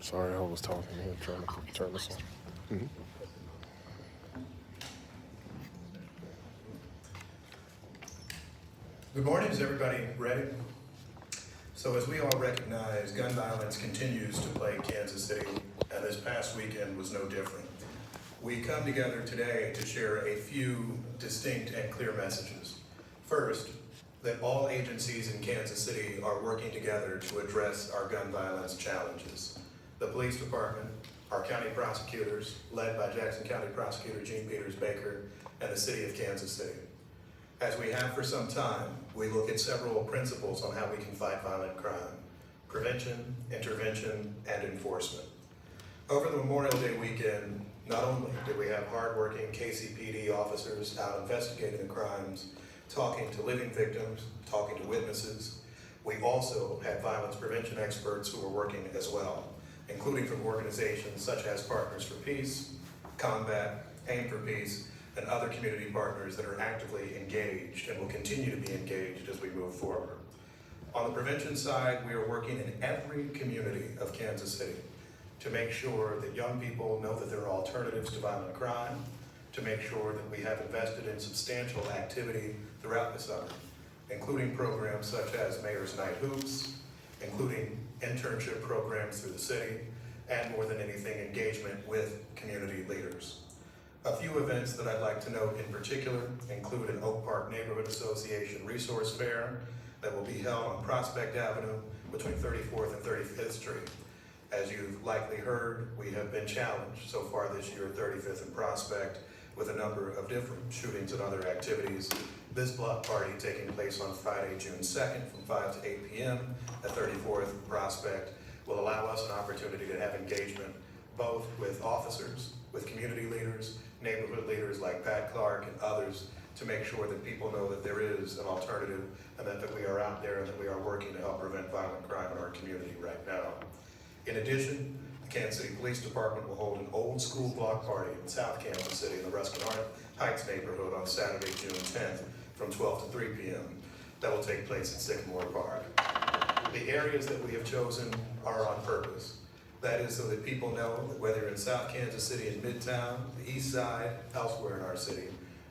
Sorry, I was talking here trying to turn this on. Good morning, is everybody ready? So as we all recognize, gun violence continues to plague Kansas City, and this past weekend was no different. We come together today to share a few distinct and clear messages. First, that all agencies in Kansas City are working together to address our gun violence challenges. The police department, our county prosecutors, led by Jackson County Prosecutor Gene Peters Baker, and the city of Kansas City. As we have for some time, we look at several principles on how we can fight violent crime: prevention, intervention, and enforcement. Over the Memorial Day weekend, not only did we have hardworking KCPD officers out investigating the crimes, talking to living victims, talking to witnesses, we also had violence prevention experts who were working as well, including from organizations such as Partners for Peace, Combat, Aim for Peace, and other community partners that are actively engaged and will continue to be engaged as we move forward. On the prevention side, we are working in every community of Kansas City to make sure that young people know that there are alternatives to violent crime, to make sure that we have invested in substantial activity throughout the summer, including programs such as Mayor's Night Hoops, including internship programs through the city, and more than anything, engagement with community leaders. A few events that I'd like to note in particular include an Oak Park Neighborhood Association resource fair that will be held on Prospect Avenue between 34th and 35th Street. As you've likely heard, we have been challenged so far this year at 35th and Prospect with a number of different shootings and other activities. This block party taking place on Friday, June 2nd from 5 to 8 p.m. at 34th Prospect will allow us an opportunity to have engagement both with officers, with community leaders, neighborhood leaders like Pat Clark and others to make sure that people know that there is an alternative and that we are out there and that we are working to help prevent violent crime in our community right now. In addition, the Kansas City Police Department will hold an old school block party in South Kansas City in the Ruskin Heights neighborhood on Saturday, June 10th from 12 to 3 p.m. That will take place at Sycamore Park. The areas that we have chosen are on purpose. That is so that people know that whether in South Kansas City in Midtown, the East Side, elsewhere in our city,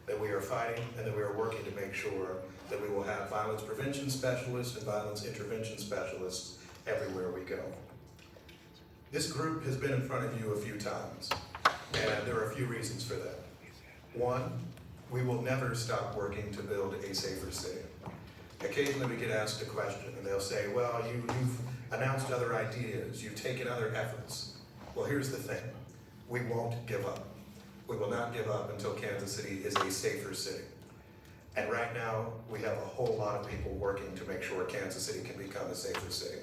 that we are fighting and that we are working to make sure that we will have violence prevention specialists and violence intervention specialists everywhere we go. This group has been in front of you a few times, and there are a few reasons for that. One, we will never stop working to build a safer city. Occasionally we get asked a question and they'll say, well, you've announced other ideas, you've taken other efforts. Well, here's the thing, we won't give up. We will not give up until Kansas City is a safer city. And right now, we have a whole lot of people working to make sure Kansas City can become a safer city.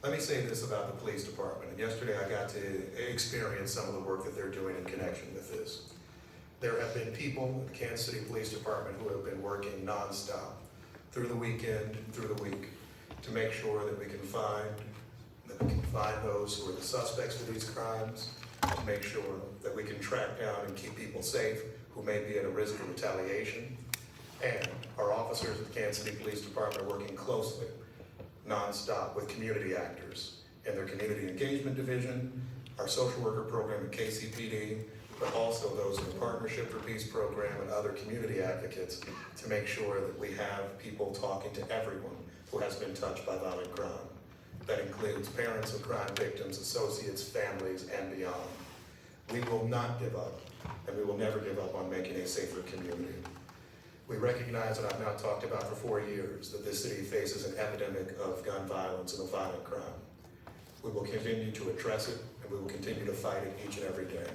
Let me say this about the police department, and yesterday I got to experience some of the work that they're doing in connection with this. There have been people in the Kansas City Police Department who have been working nonstop through the weekend, through the week, to make sure that we can find those who are the suspects for these crimes, to make sure that we can track down and keep people safe who may be at a risk of retaliation. And our officers at the Kansas City Police Department are working closely, nonstop, with community actors in their community engagement division, our social worker program at KCPD, but also those in the Partnership for Peace program and other community advocates to make sure that we have people talking to everyone who has been touched by violent crime. That includes parents of crime victims, associates, families, and beyond. We will not give up, and we will never give up on making a safer community. We recognize, and I've now talked about for 4 years, that this city faces an epidemic of gun violence and of violent crime. We will continue to address it, and we will continue to fight it each and every day.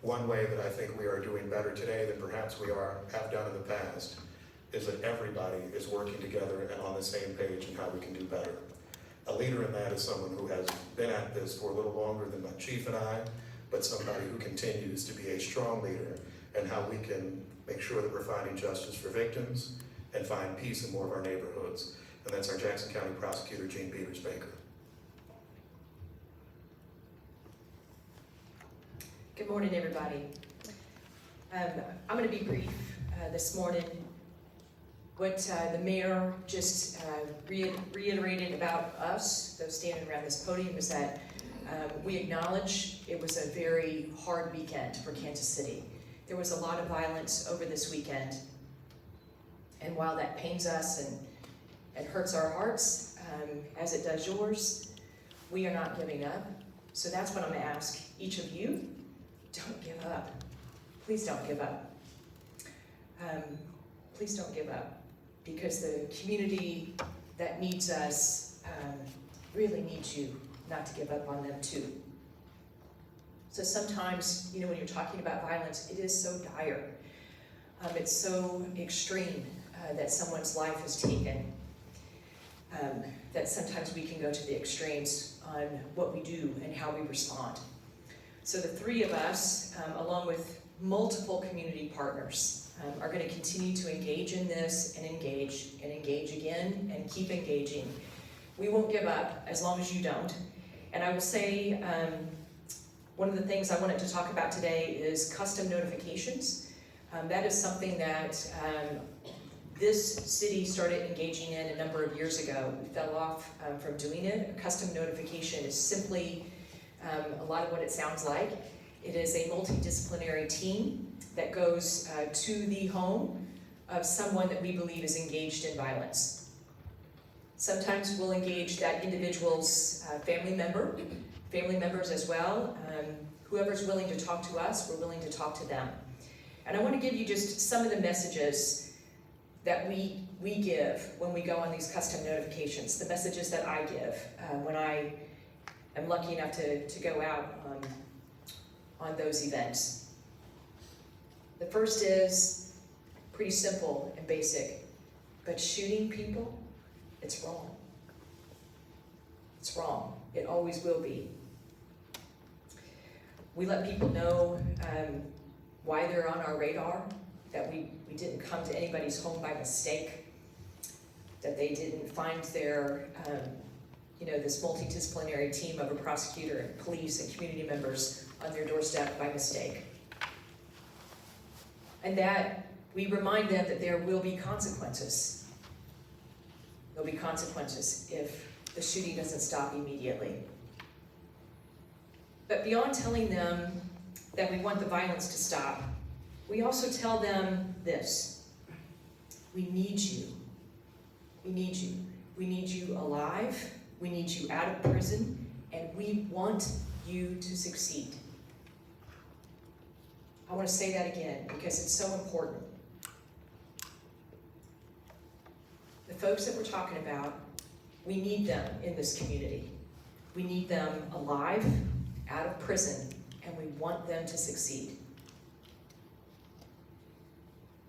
One way that I think we are doing better today than perhaps we have done in the past is that everybody is working together and on the same page in how we can do better. A leader in that is someone who has been at this for a little longer than my chief and I, but somebody who continues to be a strong leader in how we can make sure that we're finding justice for victims and find peace in more of our neighborhoods. And that's our Jackson County Prosecutor, Gene Peters Baker. Good morning, everybody. I'm going to be brief this morning. What the mayor just reiterated about us, those standing around this podium, is that We acknowledge it was a very hard weekend for Kansas City. There was a lot of violence over this weekend. And while that pains us and hurts our hearts, as it does yours, we are not giving up. So that's what I'm gonna ask each of you. Don't give up. Please don't give up. Please don't give up, because the community that needs us really needs you not to give up on them too. So sometimes, you know, when you're talking about violence, it is so dire. It's so extreme that someone's life is taken, that sometimes we can go to the extremes on what we do and how we respond. So the three of us, along with multiple community partners, are going to continue to engage in this and engage again and keep engaging. We won't give up as long as you don't. And I will say, one of the things I wanted to talk about today is custom notifications. That is something that this city started engaging in a number of years ago. We fell off from doing it. A custom notification is simply a lot of what it sounds like. It is a multidisciplinary team that goes to the home of someone that we believe is engaged in violence. Sometimes we'll engage that individual's family members as well. Whoever's willing to talk to us, we're willing to talk to them. And I want to give you just some of the messages that we give when we go on these custom notifications, the messages that I give when I am lucky enough to go out on those events. The first is pretty simple and basic, but shooting people, it's wrong. It's wrong. It always will be. We let people know why they're on our radar, that we didn't come to anybody's home by mistake, that they didn't find their, this multidisciplinary team of a prosecutor and police and community members on their doorstep by mistake. And that we remind them that there will be consequences. There'll be consequences if the shooting doesn't stop immediately. But beyond telling them that we want the violence to stop, we also tell them this: we need you. We need you. We need you alive. We need you out of prison, and we want you to succeed. I want to say that again because it's so important. The folks that we're talking about, we need them in this community. We need them alive, out of prison, and we want them to succeed.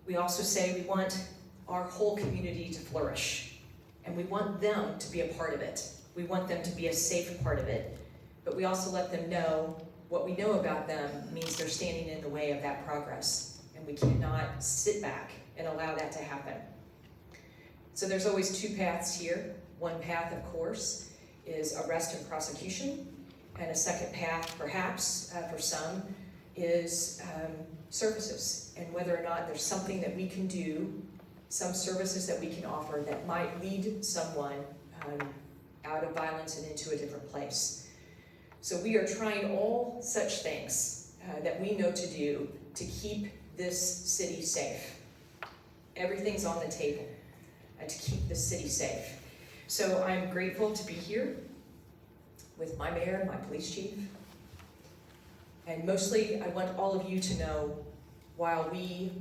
We also say we want our whole community to flourish, and we want them to be a part of it. We want them to be a safe part of it, but we also let them know what we know about them means they're standing in the way of that progress, and we cannot sit back and allow that to happen. So there's always two paths here. One path, of course, is arrest and prosecution, and a second path, perhaps, for some, is services, and whether or not there's something that we can do, some services that we can offer that might lead someone out of violence and into a different place. So we are trying all such things that we know to do to keep this city safe. Everything's on the table to keep the city safe. So I'm grateful to be here with my mayor and my police chief. And mostly, I want all of you to know, while we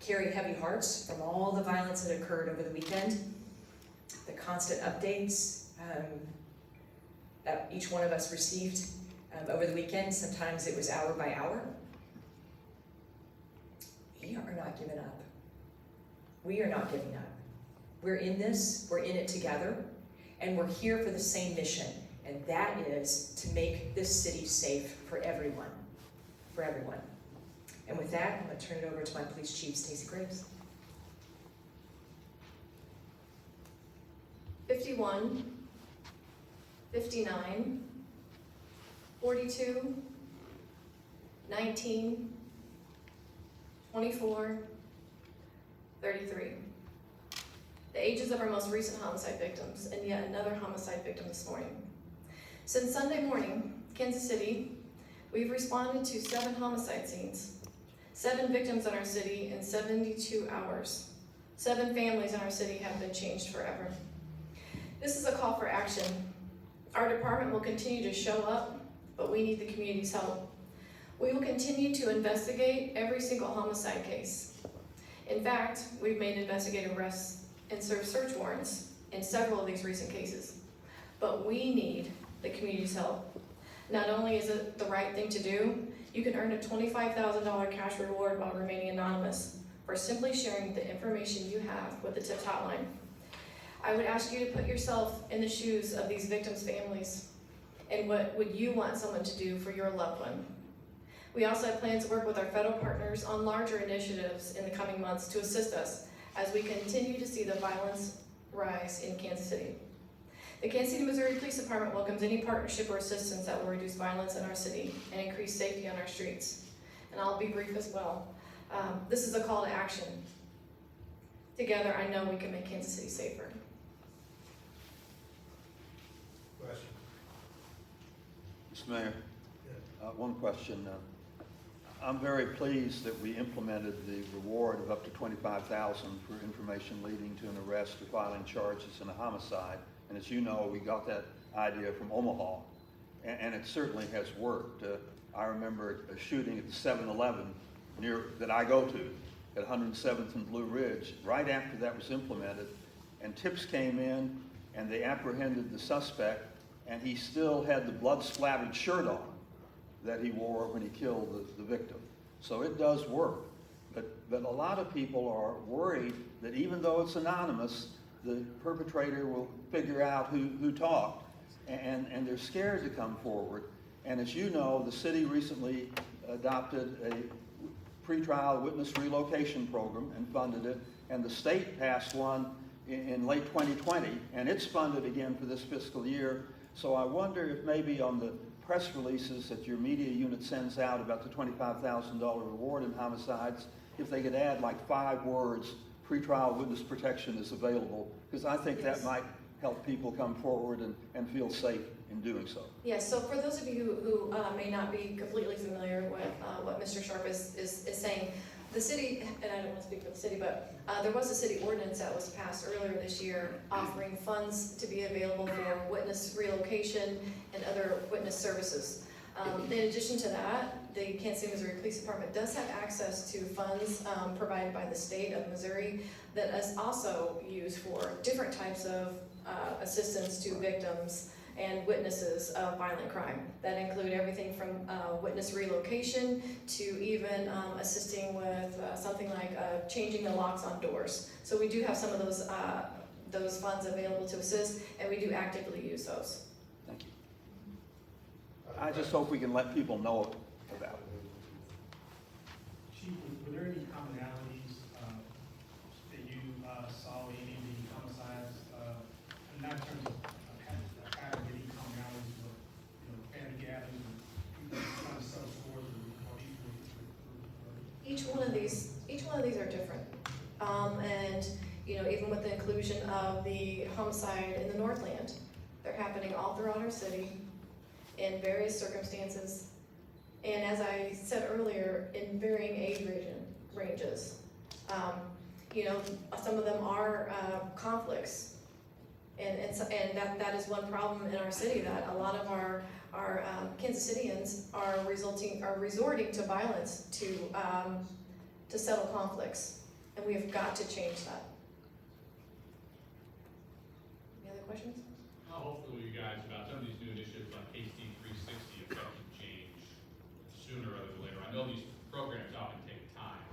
carry heavy hearts from all the violence that occurred over the weekend, the constant updates that each one of us received over the weekend, sometimes it was hour by hour, we are not giving up. We are not giving up. We're in this, we're in it together, and we're here for the same mission, and that is to make this city safe for everyone, for everyone. And with that, I'm going to turn it over to my police chief, Stacey Graves. 51, 59, 42, 19, 24, 33. The ages of our most recent homicide victims, and yet another homicide victim this morning. Since Sunday morning, Kansas City, we've responded to 7 homicide scenes, 7 victims in our city in 72 hours. 7 families in our city have been changed forever. This is a call for action. Our department will continue to show up, but we need the community's help. We will continue to investigate every single homicide case. In fact, we've made investigative arrests and served search warrants in several of these recent cases. But we need the community's help. Not only is it the right thing to do, you can earn a $25,000 cash reward while remaining anonymous for simply sharing the information you have with the TIPS hotline. I would ask you to put yourself in the shoes of these victims' families, and what would you want someone to do for your loved one? We also have plans to work with our federal partners on larger initiatives in the coming months to assist us as we continue to see the violence rise in Kansas City. The Kansas City, Missouri Police Department welcomes any partnership or assistance that will reduce violence in our city and increase safety on our streets. And I'll be brief as well. This is a call to action. Together, I know we can make Kansas City safer. Question? Mr. Mayor, one question. I'm very pleased that we implemented the reward of up to $25,000 for information leading to an arrest or filing charges in a homicide. And as you know, we got that idea from Omaha, and it certainly has worked. I remember a shooting at the 7-Eleven that I go to at 107th and Blue Ridge, right after that was implemented, and TIPS came in and they apprehended the suspect, and he still had the blood-splattered shirt on that he wore when he killed the victim. So it does work. But a lot of people are worried that even though it's anonymous, the perpetrator will figure out who talked, and they're scared to come forward. And as you know, the city recently adopted a pretrial witness relocation program and funded it, and the state passed one in late 2020, and it's funded again for this fiscal year. So I wonder if maybe on the press releases that your media unit sends out about the $25,000 reward in homicides, if they could add like 5 words, pretrial witness protection is available, because I think that might help people come forward and feel safe in doing so. Yes, so for those of you who may not be completely familiar with what Mr. Sharp is saying, the city, and I don't want to speak for the city, but there was a city ordinance that was passed earlier this year offering funds to be available for witness relocation and other witness services. In addition to that, the Kansas City, Missouri Police Department does have access to funds provided by the state of Missouri that is also used for different types of assistance to victims and witnesses of violent crime. That include everything from witness relocation to even assisting with something like changing the locks on doors. So we do have some of those funds available to assist, and we do actively use those. Thank you. I just hope we can let people know about it. Chief, were there any commonalities that you saw in any of the homicides? Not in terms of pattern, but any commonalities with, family gatherings and people trying to sell stores or Each one of these are different. And even with the inclusion of the homicide in the Northland, they're happening all throughout our city in various circumstances. And as I said earlier, in varying age ranges. Some of them are conflicts. And that is one problem in our city, that a lot of our Kansas Cityans are resorting to violence to settle conflicts, and we have got to change that. Any other questions? How hopeful are you guys about some of these new initiatives like HD 360 affecting change sooner rather than later? I know these programs often take time.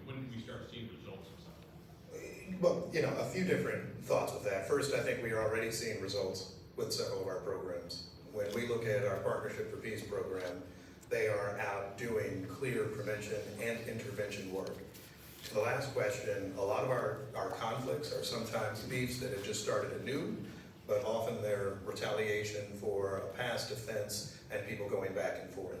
When do we start seeing results of some of that? Well, a few different thoughts with that. First, I think we are already seeing results with several of our programs. When we look at our Partnership for Peace program, they are out doing clear prevention and intervention work. To the last question, a lot of our conflicts are sometimes beefs that have just started anew, but often they're retaliation for a past offense and people going back and forth.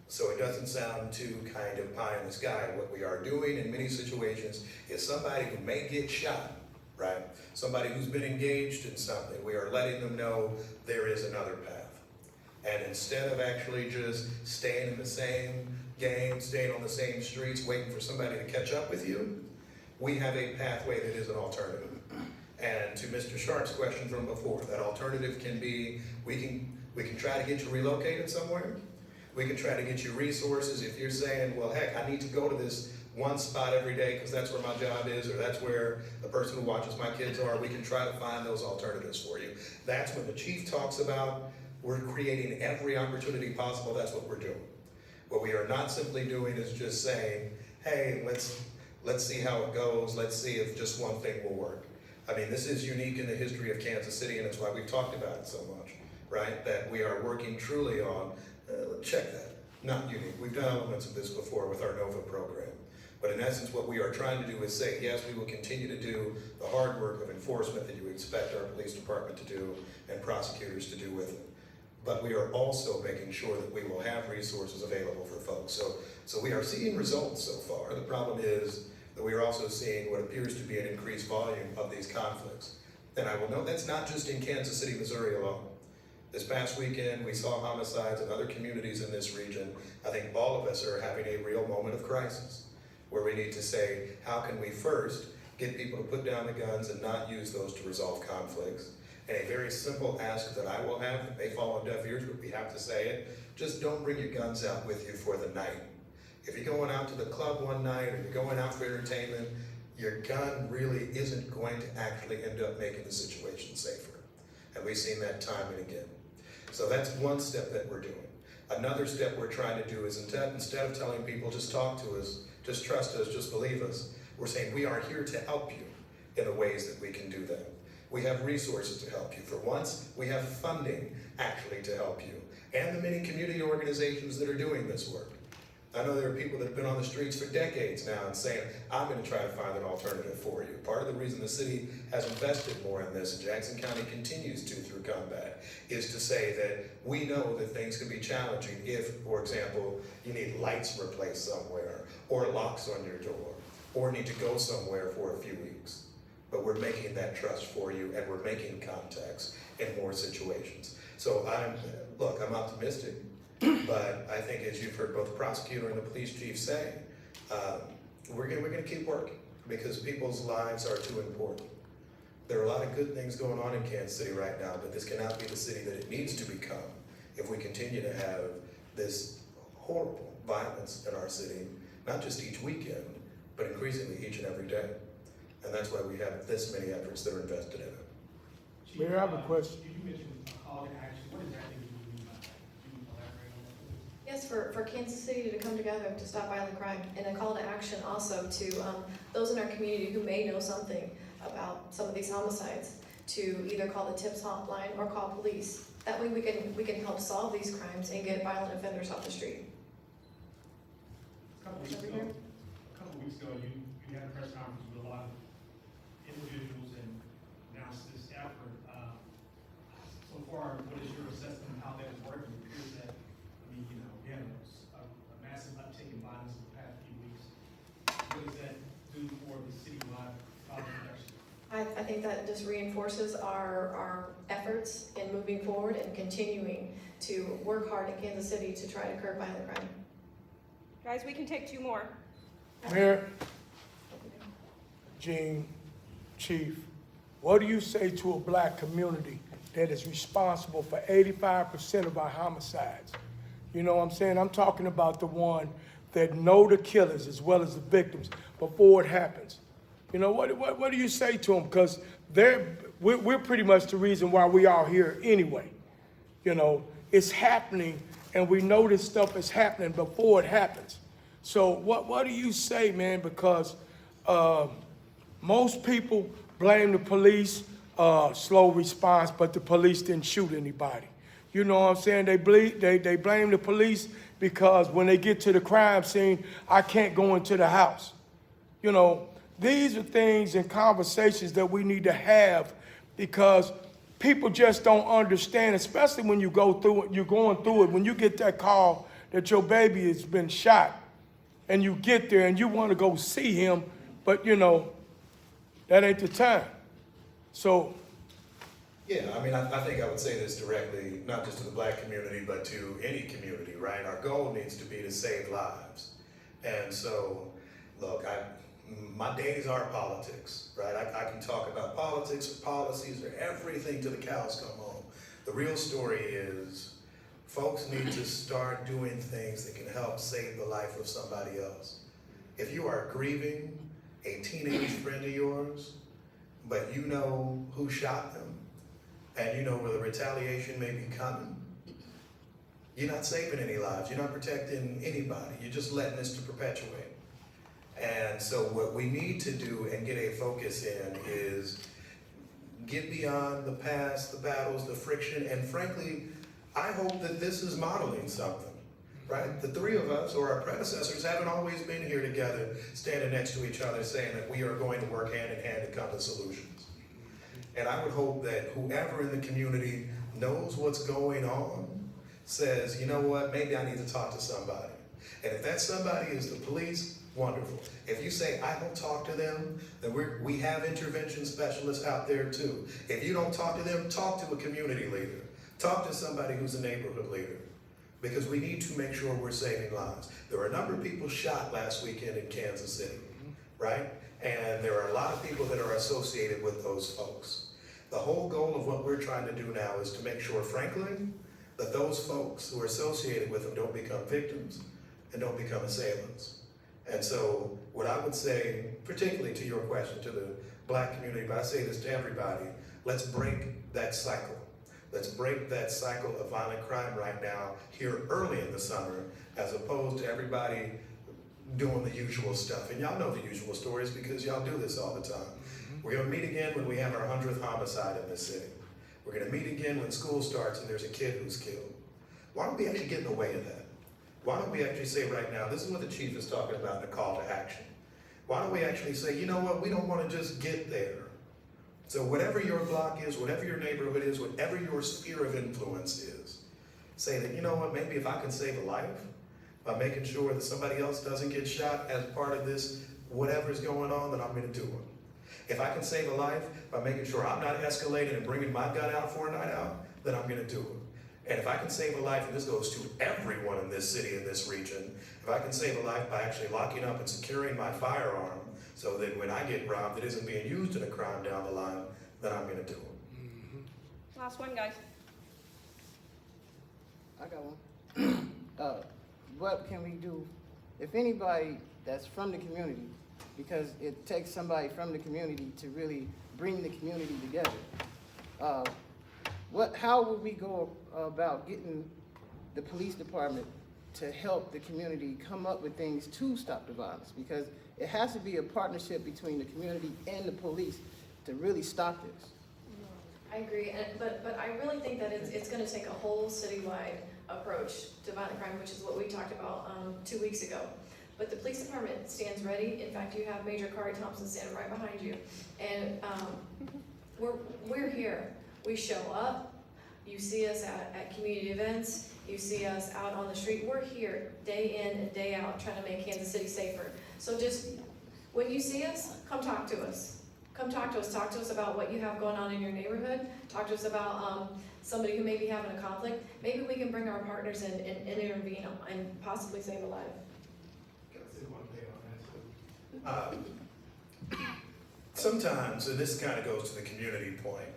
So it doesn't sound too kind of pie in the sky. What we are doing in many situations is somebody who may get shot right? Somebody who's been engaged in something, we are letting them know there is another path. And instead of actually just staying in the same game, staying on the same streets, waiting for somebody to catch up with you, we have a pathway that is an alternative. And to Mr. Sharp's question from before, that alternative can be, we can try to get you relocated somewhere. We can try to get you resources if you're saying, well, heck, I need to go to this one spot every day because that's where my job is, or that's where the person who watches my kids are. We can try to find those alternatives for you. That's when the chief talks about we're creating every opportunity possible. That's what we're doing. What we are not simply doing is just saying, hey, let's see how it goes. Let's see if just one thing will work. I mean, this is unique in the history of Kansas City, and it's why we've talked about it so much, right? That we are working truly on, check that, not unique. We've done elements of this before with our NOVA program. But in essence, what we are trying to do is say, yes, we will continue to do the hard work of enforcement that you expect our police department to do and prosecutors to do with it. But we are also making sure that we will have resources available for folks. So we are seeing results so far. The problem is that we are also seeing what appears to be an increased volume of these conflicts. And I will note that's not just in Kansas City, Missouri alone. This past weekend, we saw homicides in other communities in this region. I think all of us are having a real moment of crisis where we need to say, how can we first get people to put down the guns and not use those to resolve conflicts? And a very simple ask that I will have, that may fall on deaf ears, but we have to say it, just don't bring your guns out with you for the night. If you're going out to the club one night or you're going out for entertainment, your gun really isn't going to actually end up making the situation safer. And we've seen that time and again. So that's one step that we're doing. Another step we're trying to do is instead of telling people, just talk to us, just trust us, just believe us, we're saying we are here to help you in the ways that we can do that. We have resources to help you. For once, we have funding actually to help you. And the many community organizations that are doing this work. I know there are people that have been on the streets for decades now and saying, I'm going to try to find an alternative for you. Part of the reason the city has invested more in this, and Jackson County continues to through combat, is to say that we know that things can be challenging if, for example, you need lights replaced somewhere, or locks on your door, or need to go somewhere for a few weeks. But we're making that trust for you, and we're making contacts in more situations. So I'm optimistic. But I think, as you've heard both the prosecutor and the police chief say, we're gonna keep working because people's lives are too important. There are a lot of good things going on in Kansas City right now, but this cannot be the city that it needs to become if we continue to have this horrible violence in our city, not just each weekend, but increasingly each and every day. And that's why we have this many efforts that are invested in it. Chief, Mayor, I have a question. You mentioned a call to action. What exactly do you mean by that? Can you elaborate on that? Yes, for Kansas City to come together to stop violent crime, and a call to action also to those in our community who may know something about some of these homicides, to either call the TIPS hotline or call police. That way we can help solve these crimes and get violent offenders off the street. A couple weeks ago, you had a press conference with a lot of individuals and announced this effort. So far, what is your assessment of how that is working? It appears that, we had a massive uptick in violence in the past few weeks. What does that do for the citywide violence reduction? I think that just reinforces our efforts in moving forward and continuing to work hard in Kansas City to try to curb violent crime. Guys, we can take two more. Mayor, Gene, Chief, what do you say to a black community that is responsible for 85% of our homicides? You know what I'm saying? I'm talking about the one that know the killers as well as the victims before it happens. You know, what do you say to them? Because we're pretty much the reason why we are here anyway. You know, it's happening, and we know this stuff is happening before it happens. So what do you say, man? Because most people blame the police, slow response, but the police didn't shoot anybody. You know what I'm saying? They blame the police because when they get to the crime scene, I can't go into the house. You know, these are things and conversations that we need to have because people just don't understand, especially when you go through it, you're going through it, when you get that call that your baby has been shot and you get there and you want to go see him, but you know, that ain't the time. So, Yeah, I mean, I think I would say this directly, not just to the black community, but to any community, right? Our goal needs to be to save lives. And so, look, my days are politics, right? I can talk about politics or policies or everything till the cows come home. The real story is folks need to start doing things that can help save the life of somebody else. If you are grieving a teenage friend of yours, but you know who shot them, and you know where the retaliation may be coming, you're not saving any lives. You're not protecting anybody. You're just letting this to perpetuate. And so what we need to do and get a focus in is get beyond the past, the battles, the friction, and frankly, I hope that this is modeling something, right? The three of us, or our predecessors, haven't always been here together, standing next to each other, saying that we are going to work hand in hand to come to solutions. And I would hope that whoever in the community knows what's going on says, you know what, maybe I need to talk to somebody. And if that somebody is the police, wonderful. If you say, I don't talk to them, then we have intervention specialists out there too. If you don't talk to them, talk to a community leader. Talk to somebody who's a neighborhood leader. Because we need to make sure we're saving lives. There were a number of people shot last weekend in Kansas City, right? And there are a lot of people that are associated with those folks. The whole goal of what we're trying to do now is to make sure, frankly, that those folks who are associated with them don't become victims and don't become assailants. And so what I would say, particularly to your question, to the black community, but I say this to everybody, let's break that cycle. Let's break that cycle of violent crime right now, here early in the summer, as opposed to everybody doing the usual stuff. And y'all know the usual stories because y'all do this all the time. We're gonna meet again when we have our 100th homicide in this city. We're gonna meet again when school starts and there's a kid who's killed. Why don't we actually get in the way of that? Why don't we actually say right now, this is what the chief is talking about in the call to action. Why don't we actually say, you know what, we don't wanna just get there. So whatever your block is, whatever your neighborhood is, whatever your sphere of influence is, say that, you know what, maybe if I can save a life by making sure that somebody else doesn't get shot as part of this, whatever's going on, then I'm gonna do it. If I can save a life by making sure I'm not escalating and bringing my gun out for a night out, then I'm gonna do it. And if I can save a life, and this goes to everyone in this city, in this region, if I can save a life by actually locking up and securing my firearm so that when I get robbed, it isn't being used in a crime down the line, then I'm gonna do it. Last one, guys. I got one. What can we do, if anybody that's from the community, because it takes somebody from the community to really bring the community together. How would we go about getting the police department to help the community come up with things to stop the violence? Because it has to be a partnership between the community and the police to really stop this. I agree, but I really think that it's gonna take a whole citywide approach to violent crime, which is what we talked about 2 weeks ago. But the police department stands ready. In fact, you have Major Kari Thompson standing right behind you. And we're here. We show up. You see us at community events. You see us out on the street. We're here day in and day out trying to make Kansas City safer. So just, when you see us, come talk to us. Come talk to us. Talk to us about what you have going on in your neighborhood. Talk to us about somebody who may be having a conflict. Maybe we can bring our partners in and intervene and possibly save a life. Sometimes, and this kind of goes to the community point,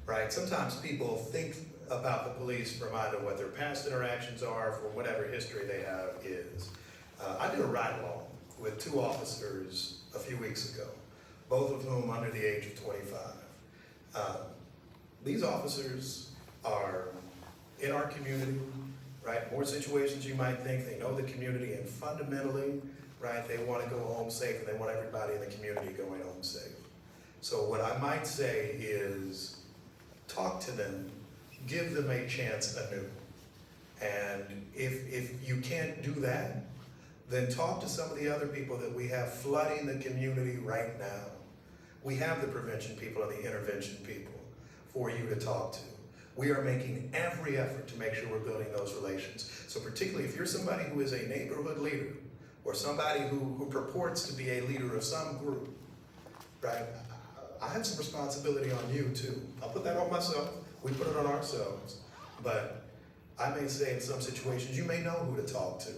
right? Sometimes people think about the police from either what their past interactions are, for whatever history they have is. I did a ride-along with 2 officers a few weeks ago, both of whom under the age of 25. These officers are in our community, right? More situations you might think, they know the community, and fundamentally, right, they want to go home safe, and they want everybody in the community going home safe. So what I might say is, talk to them, give them a chance anew. And if you can't do that, then talk to some of the other people that we have flooding the community right now. We have the prevention people and the intervention people for you to talk to. We are making every effort to make sure we're building those relations. So particularly if you're somebody who is a neighborhood leader, or somebody who purports to be a leader of some group, right? I have some responsibility on you too. I'll put that on myself. We put it on ourselves. But I may say in some situations, you may know who to talk to.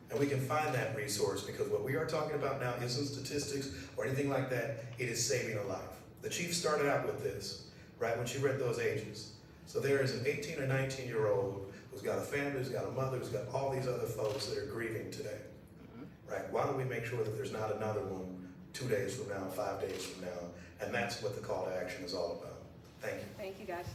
And we can find that resource, because what we are talking about now isn't statistics or anything like that. It is saving a life. The chief started out with this, right, when she read those ages. So there is an 18 or 19-year-old who's got a family, who's got a mother, who's got all these other folks that are grieving today, right? Why don't we make sure that there's not another one 2 days from now, 5 days from now? And that's what the call to action is all about. Thank you. Thank you, guys.